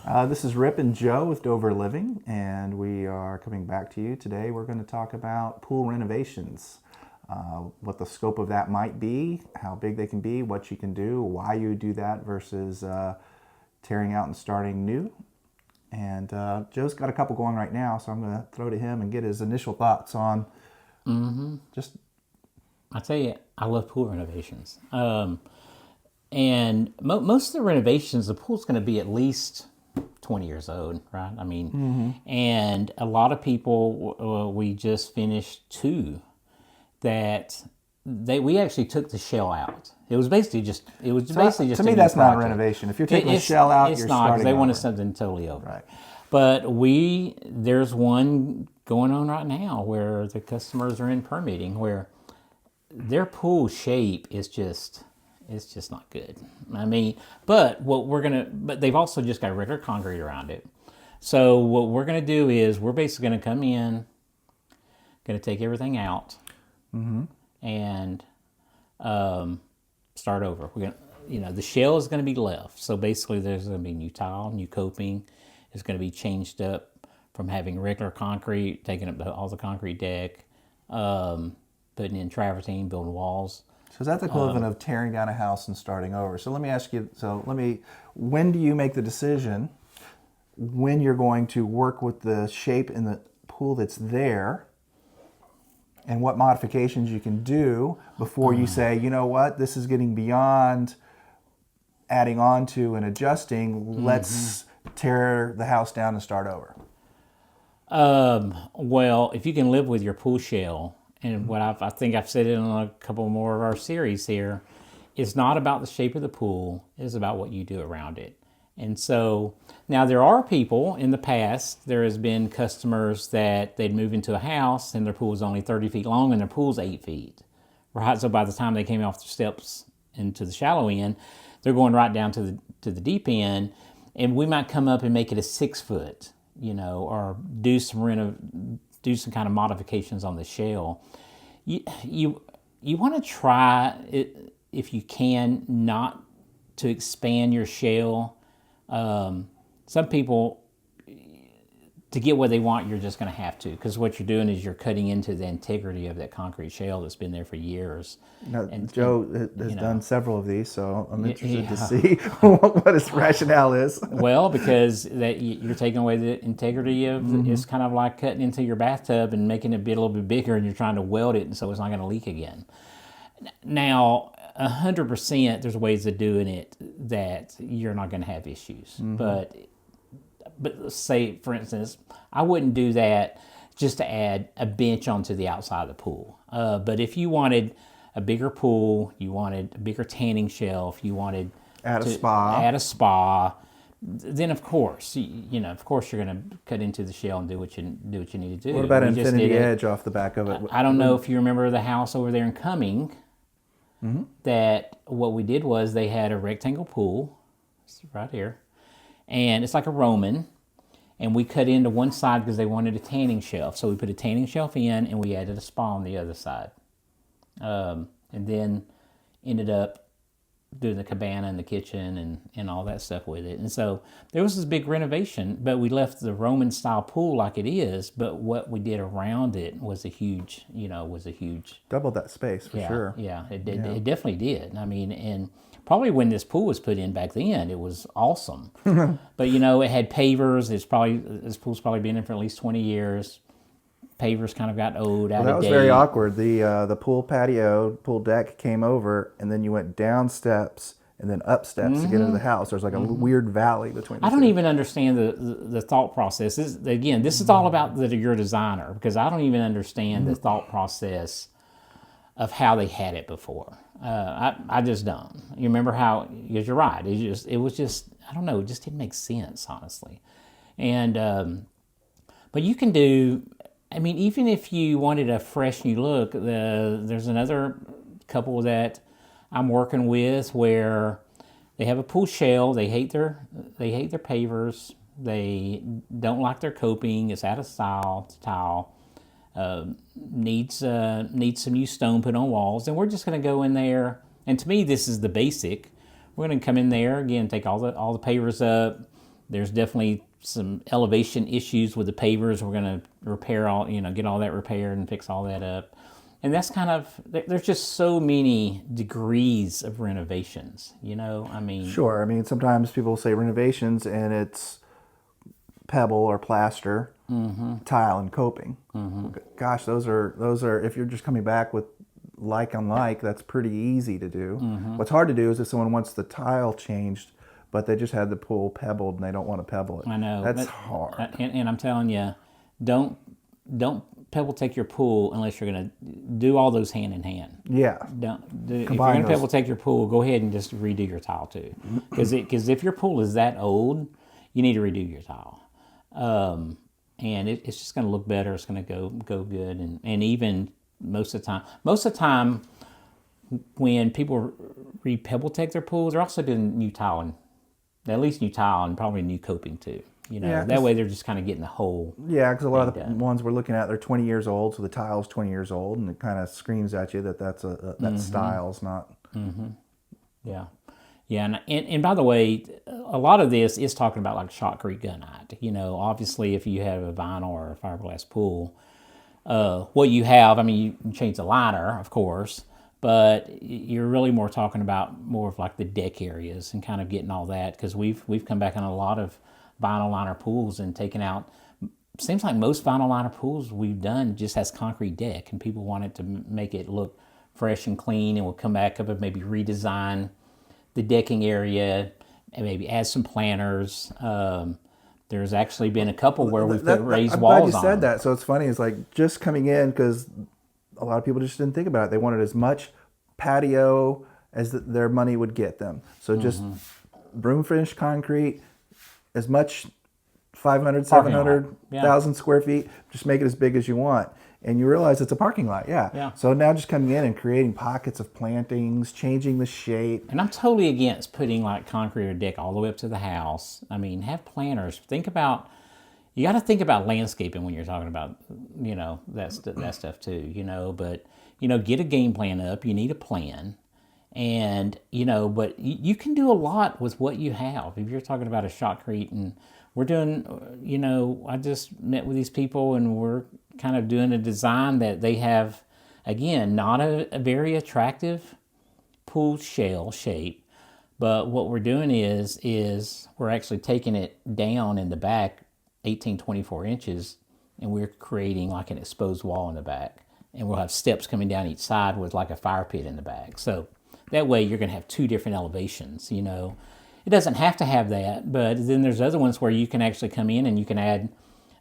This is Rip and Joe with Dover Living, and we are coming back to you today. We're going to talk about pool renovations, what the scope of that might be, how big they can be, what you can do, why you do that versus tearing out and starting new. And Joe's got a couple going right now, so I'm going to throw to him and get his initial thoughts on just. I tell you, I love pool renovations. And most of the renovations, the pool's going to be at least 20 years old, right? I mean, and a lot of people, we just finished two that we actually took the shell out. It was basically just To a me, new that's not a project. renovation. If you're taking the shell out, It's you're not, because starting they wanted over. something totally over. Right. But there's one going on right now where the customers are in permitting where their pool shape is just, it's just not good. I mean, but they've also just got regular concrete around it. So what we're gonna do is we're basically gonna come in, gonna take everything out, and start over. We're gonna, the shell is gonna be left. So basically, there's gonna be new tile, new coping. It's gonna be changed up from having regular concrete, taking up all the concrete deck, putting in travertine, building walls. So that's the equivalent of tearing down a house and starting over. So let me ask you, when do you make the decision when you're going to work with the shape in the pool that's there and what modifications you can do before you say, you know what, this is getting beyond adding on to and adjusting, let's tear the house down and start over? Well, if you can live with your pool shell, and what I think I've said it in a couple more of our series here, it's not about the shape of the pool, it's about what you do around it. And so now there are people in the past, there has been customers that they'd move into a house and their pool was only 30 feet long and their pool's 8 feet, right? So by the time they came off the steps into the shallow end, they're going right down to the deep end, and we might come up and make it a 6 foot, or do some kind of modifications on the shell. You want to try it, if you can, not to expand your shell. Some people, to get what they want, you're just going to have to, because what you're doing is you're cutting into the integrity of that concrete shell that's been there for years. Now, Joe has done several of these, so I'm interested to yeah. see what his rationale is. Well, because you're taking away the integrity of it's kind of like cutting into your bathtub and making it be a little bit bigger, and you're trying to weld it, and so it's not going to leak again. Now, 100%, there's ways of doing it that you're not going to have issues. But say, for instance, I wouldn't do that just to add a bench onto the outside of the pool. But if you wanted a bigger pool, you wanted a bigger tanning shelf, you wanted Add to add a spa, then of course, you're going to cut into the shell and do what you need to do. What about We just infinity did it. edge off the back of it? I don't know if you remember the house over there in Cumming. That what we did was they had a rectangle pool, right here, and it's like a Roman, and we cut into one side because they wanted a tanning shelf. So we put a tanning shelf in, and we added a spa on the other side, and then ended up doing the cabana and the kitchen and all that stuff with it. And so there was this big renovation, but we left the Roman style pool like it is, but what we did around it was a huge. Doubled that space for sure. Yeah, it did. It definitely did. I mean, and probably when this pool was put in back then, it was awesome. But it had pavers. This pool's probably been in for at least 20 years. Pavers kind of got old, out That of was date. very awkward. The pool patio, pool deck came over, and then you went down steps and then up steps to get into the house. There's like a weird valley between the I don't two. even understand the thought process. This is all about your designer, because I don't even understand the thought process of how they had it before. I just don't. You remember how? Because you're right. It was just I don't know. It just didn't make sense, honestly. And but you can do. I mean, even if you wanted a fresh new look, there's another couple that I'm working with where they have a pool shell. They hate their pavers. They don't like their coping. It's out of style. Tile needs some new stone put on walls, and we're just going to go in there. And to me, this is the basic. We're going to come in there again, take all the pavers up, There's definitely some elevation issues with the pavers. We're going to repair all, get all that repaired and fix all that up. And that's kind of, there's just so many degrees of renovations, I mean. Sure. I mean, sometimes people say renovations and it's pebble or plaster, tile and coping. Gosh, those are, if you're just coming back with like on like, that's pretty easy to do. What's hard to do is if someone wants the tile changed, but they just had the pool pebbled and they don't want to pebble it. I know. That's hard. And I'm telling you, don't pebble take your pool unless you're going to do all those hand in hand. Yeah. If you're going to pebble take your pool, go ahead and just redo your tile too. Because if your pool is that old, you need to redo your tile. And it's just going to look better. It's going to go good. And even most of the time when people re-pebble take their pools, they're also doing new tile, at least new tile and probably new coping too. That way they're just kind of getting the whole. Yeah, because a lot of the ones we're looking at, they're 20 years old, so the tile's 20 years old, and it kind of screams at you that that style's not. Yeah. Yeah, and by the way, a lot of this is talking about like shotcrete gunite. Obviously if you have a vinyl or a fiberglass pool, what you have, I mean, you change the liner, of course, but you're really more talking about more of like the deck areas and kind of getting all that, because we've come back on a lot of vinyl liner pools and taken out, seems like most vinyl liner pools we've done just has concrete deck, and people want it to make it look fresh and clean, and we'll come back up and maybe redesign the decking area and maybe add some planters. There's actually been a couple where we've put raised walls on. I'm glad you said that. So it's funny, it's like just coming in, because a lot of people just didn't think about it. They wanted as much patio as their money would get them. So just room finished concrete, as much 500, 700, 1,000 square feet, just make it as big as you want. And you realize it's a parking lot, yeah. So now just coming in and creating pockets of plantings, changing the shape. And I'm totally against putting like concrete or deck all the way up to the house. I mean, have planters. You got to think about landscaping when you're talking about, that stuff too, but, get a game plan up. You need a plan. And, but you can do a lot with what you have. If you're talking about a shotcrete, and we're doing, I just met with these people and we're kind of doing a design that they have, again, not a very attractive pool shell shape, but what we're doing is we're actually taking it down in the back 24 inches, and we're creating like an exposed wall in the back, and we'll have steps coming down each side with like a fire pit in the back. So that way you're going to have two different elevations. It doesn't have to have that, but then there's other ones where you can actually come in and you can add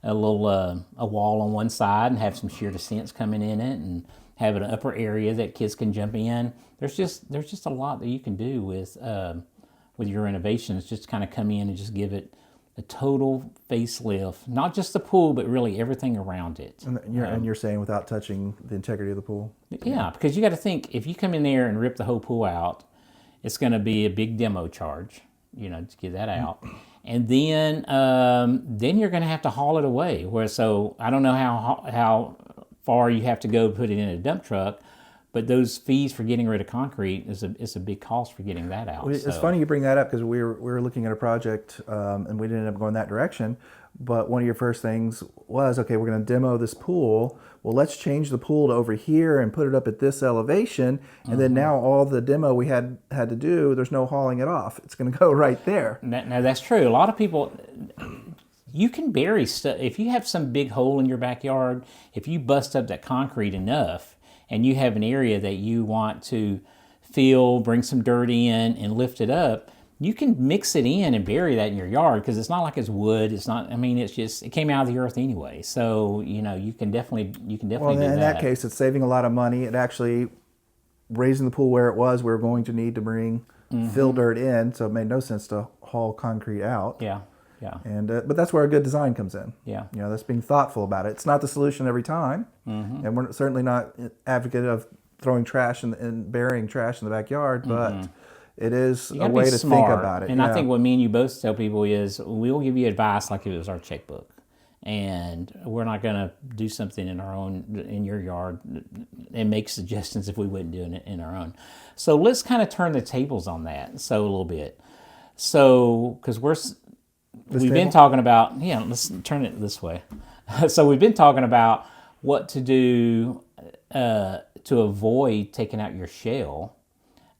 a little a wall on one side and have some sheer descents coming in it, and have an upper area that kids can jump in. There's just a lot that you can do with your renovations. Just kind of come in and just give it a total facelift, not just the pool, but really everything around it. And you're saying without touching the integrity of the pool? Yeah, because you got to think, if you come in there and rip the whole pool out, it's going to be a big demo charge, to get that out. And then you're going to have to haul it away. So I don't know how far you have to go put it in a dump truck, but those fees for getting rid of concrete is a big cost for getting that out. Well, it's funny you bring that up, because we were looking at a project and we didn't end up going that direction. But one of your first things was, okay, we're going to demo this pool. Well, let's change the pool to over here and put it up at this elevation. And then now all the demo we had to do, there's no hauling it off. It's going to go right there. Now that's true. A lot of people, you can bury stuff. If you have some big hole in your backyard, if you bust up that concrete enough and you have an area that you want to fill, bring some dirt in and lift it up, you can mix it in and bury that in your yard, because it's not like it's wood. It's not, it's just, it came out of the earth anyway. So, you can definitely do that. Well, in that case, it's saving a lot of money. It actually, raising the pool where it was, we were going to need to bring fill dirt in, so it made no sense to haul concrete out. Yeah. And but that's where a good design comes in. Yeah. That's being thoughtful about it. It's not the solution every time, and we're certainly not advocate of throwing trash and burying trash in the backyard, but it is a way to think about it. And I think what me and you both tell people is, we'll give you advice like it was our checkbook. And we're not going to do something in your yard and make suggestions if we wouldn't do it in our own. So let's kind of turn the tables on that a little bit. So, because we've been talking about, let's turn it this way. So we've been talking about what to do to avoid taking out your shell.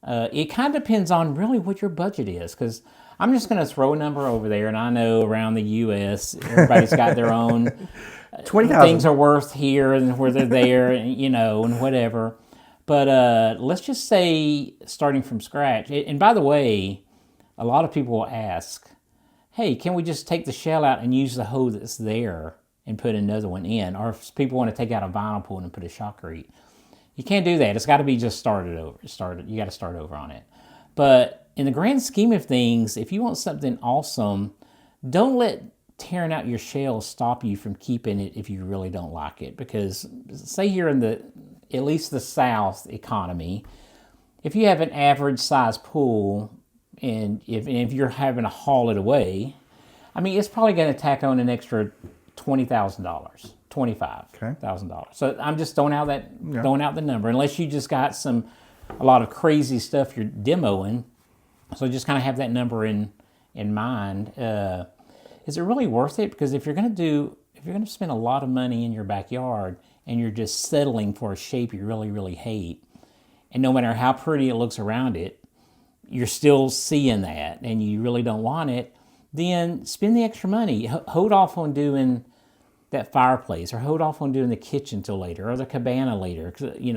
It kind of depends on really what your budget is, because I'm just going to throw a number over there, and I know around the U.S. everybody's got their own 20,000 things are worth here and where they're there, and whatever. But let's just say starting from scratch. And by the way, a lot of people will ask, hey, can we just take the shell out and use the hole that's there and put another one in? Or if people want to take out a vinyl pool and put a shotcrete. You can't do that. It's got to be just started over. You got to start over on it. But in the grand scheme of things, if you want something awesome, don't let tearing out your shell stop you from keeping it if you really don't like it. Because say here in at least the South economy, if you have an average size pool and if you're having to haul it away, I mean, it's probably going to tack on an extra $20,000, $25,000. So I'm just throwing out the number, unless you just got a lot of crazy stuff you're demoing. So just kind of have that number in mind. Is it really worth it? Because if you're going to spend a lot of money in your backyard and you're just settling for a shape you really, really hate, and no matter how pretty it looks around it, you're still seeing that and you really don't want it, then spend the extra money. Hold off on doing that fireplace, or hold off on doing the kitchen till later, or the cabana later.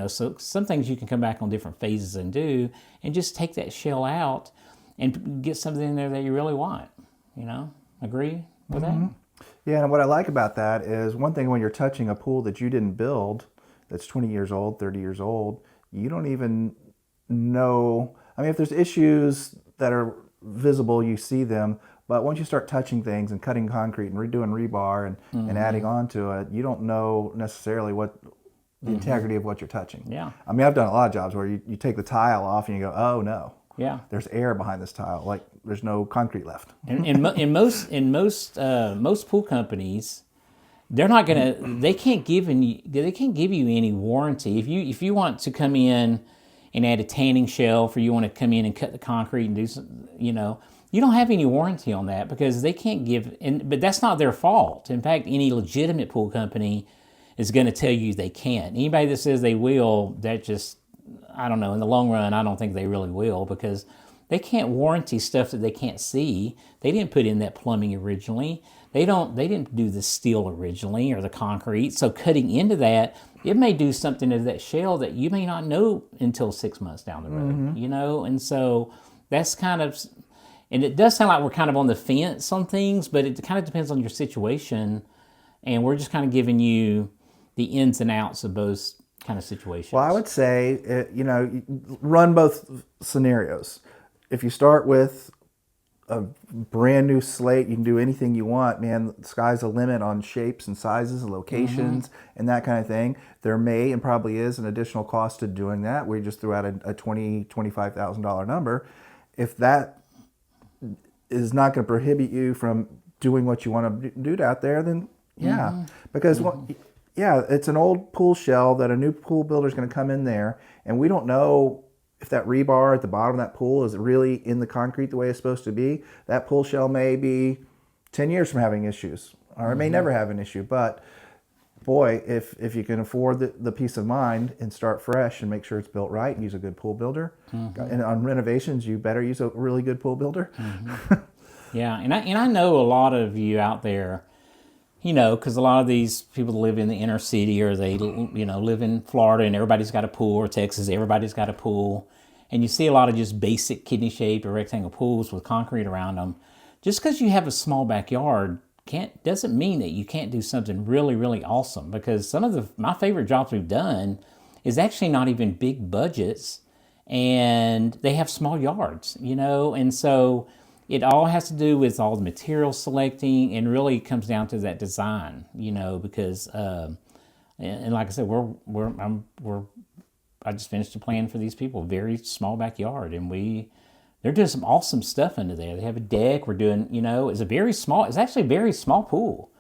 So some things you can come back on different phases and do, and just take that shell out and get something in there that you really want. Agree with that? Yeah, and what I like about that is, one thing, when you're touching a pool that you didn't build, that's 20 years old, 30 years old, you don't even know. I mean, if there's issues that are visible, you see them. But once you start touching things and cutting concrete and redoing rebar and adding on to it, you don't know necessarily what the integrity of what you're touching. Yeah. I mean, I've done a lot of jobs where you take the tile off and you go, oh no. Yeah. There's air behind this tile. Like, there's no concrete left. In most pool companies, they can't give you any warranty. If you want to come in and add a tanning shelf, or you want to come in and cut the concrete and do some, you don't have any warranty on that, because they can't give. But that's not their fault. In fact, any legitimate pool company is going to tell you they can't. Anybody that says they will, that just, I don't know. In the long run, I don't think they really will, because they can't warranty stuff that they can't see. They didn't put in that plumbing originally. They didn't do the steel originally, or the concrete. So cutting into that, it may do something to that shell that you may not know until 6 months down the road. And so that's kind of, and it does sound like we're kind of on the fence on things, but it kind of depends on your situation. And we're just kind of giving you the ins and outs of both kind of situations. Well, I would say, run both scenarios. If you start with a brand new slate, you can do anything you want, man. The sky's the limit on shapes and sizes and locations and that kind of thing. There may and probably is an additional cost to doing that. We just threw out a $20,000, $25,000 number. If that is not going to prohibit you from doing what you want to do out there, then yeah. Because it's an old pool shell that a new pool builder is going to come in there, and we don't know if that rebar at the bottom of that pool is really in the concrete the way it's supposed to be. That pool shell may be 10 years from having issues, or it may never have an issue. But boy, if you can afford the peace of mind and start fresh and make sure it's built right, use a good pool builder. And on renovations, you better use a really good pool builder. Yeah, and I know a lot of you out there, because a lot of these people live in the inner city, or they, live in Florida, and everybody's got a pool, or Texas, everybody's got a pool. And you see a lot of just basic kidney-shaped or rectangle pools with concrete around them. Just because you have a small backyard doesn't mean that you can't do something really, really awesome. Because some of my favorite jobs we've done is actually not even big budgets, and they have small yards, and so it all has to do with all the material selecting, and really comes down to that design, because and like I said, I just finished a plan for these people, very small backyard, and they're doing some awesome stuff under there. They have a deck. We're doing, it's actually a very small pool.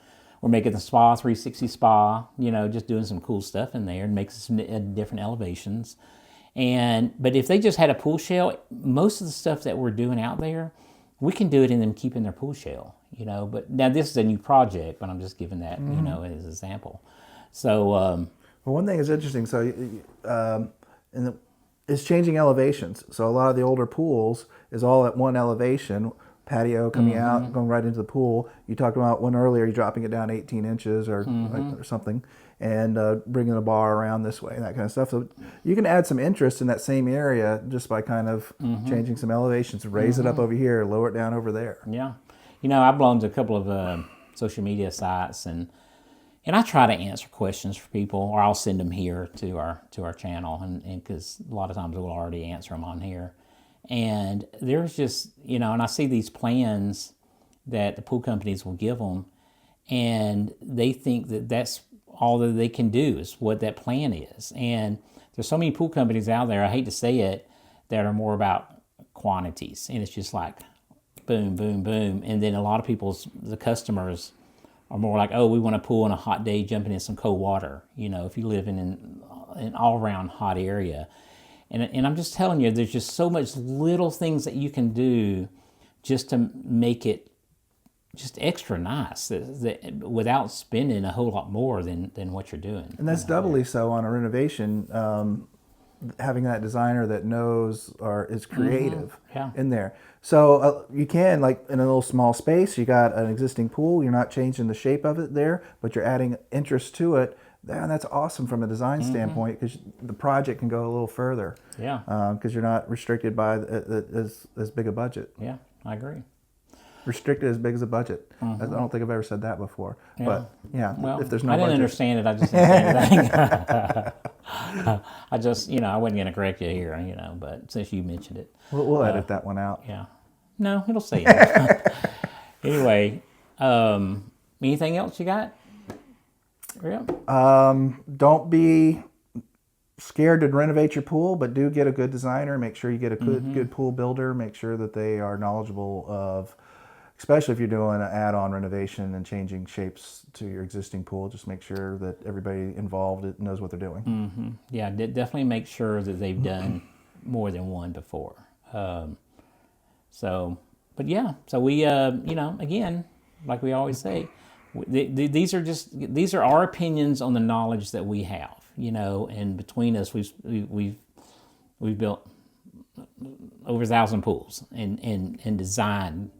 We're making the spa, 360 spa, just doing some cool stuff in there and making some different elevations. But if they just had a pool shell, most of the stuff that we're doing out there, we can do it in them keeping their pool shell, you know. But now this is a new project, but I'm just giving that, you know, as an example. So, Well, one thing is interesting. So, it's changing elevations. So a lot of the older pools is all at one elevation, patio coming out, going right into the pool. You talked about one earlier, you're dropping it down 18 inches or something, and bringing a bar around this way, that kind of stuff. So you can add some interest in that same area just by kind of changing some elevations, raise it up over here, lower it down over there. yeah. You know, I belong to a couple of social media sites, and I try to answer questions for people, or I'll send them here to our channel, and because a lot of times we'll already answer them on here. And there's just, you know, and I see these plans that the pool companies will give them, and they think that that's all that they can do is what that plan is. And there's so many pool companies out there, I hate to say it, that are more about quantities, and it's just like boom, boom, boom. And then a lot of the customers are more like, oh, we want a pool on a hot day jumping in some cold water, you know, if you live in an all-around hot area. And I'm just telling you, there's just so much little things that you can do just to make it just extra nice that without spending a whole lot more than what you're doing. And that's doubly so on a renovation, having that designer that knows or is creative in there. So you can, like in a little small space, you got an existing pool, you're not changing the shape of it there, but you're adding interest to it. And that's awesome from a design standpoint, because the project can go a little further. Yeah. Because you're not restricted by as big a budget. Yeah, I agree. Restricted as big as a budget. I don't think I've ever said that before. Yeah. But yeah, well, if there's no I didn't budget. understand it. I just didn't say anything. I just, you know, I wasn't going to correct you here, you know, but since you mentioned it. We'll edit that one out. Yeah. No, it'll say it. Anyway, anything else you got? Yeah. Don't be scared to renovate your pool, but do get a good designer. Make sure you get a good pool builder. Make sure that they are knowledgeable of, especially if you're doing an add-on renovation and changing shapes to your existing pool. Just make sure that everybody involved knows what they're doing. Yeah, definitely make sure that they've done more than one before. So we, you know, again, like we always say, these are our opinions on the knowledge that we have, you know, and between us, we've built over 1,000 pools and designed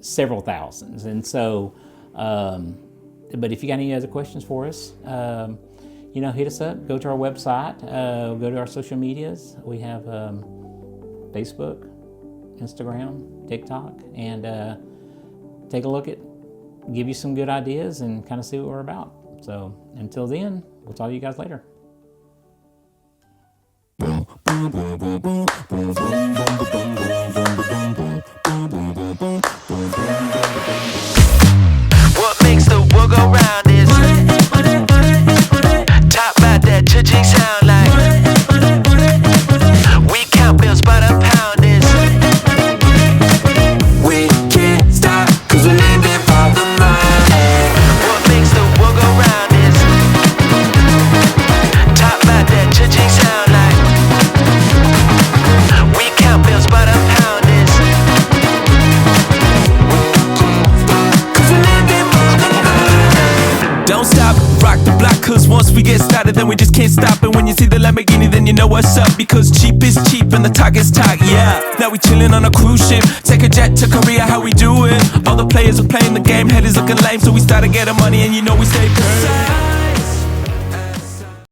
several thousands. And so, but if you got any other questions for us, you know, hit us up, go to our website, go to our social medias. We have Facebook, Instagram, TikTok, and take a look at, give you some good ideas and kind of see what we're about. So until then, we'll talk to you guys later. What makes the world go round is talk about that cha-ching sound like we count bills by the pound is we can't stop cause we're living for the money. What makes the world go round is talk about that cha-ching sound like we count bills by the pound is cause we're living for the money. Don't stop, rock the block, cause once we get started then we just can't stop. And when you see the Lamborghini then you know what's up, because cheap is cheap and the talk is talk, yeah. Now we chillin' on a cruise ship, take a jet to Korea, how we do it? All the players are playing the game, head is looking lame, so we started getting money and you know we stay paid.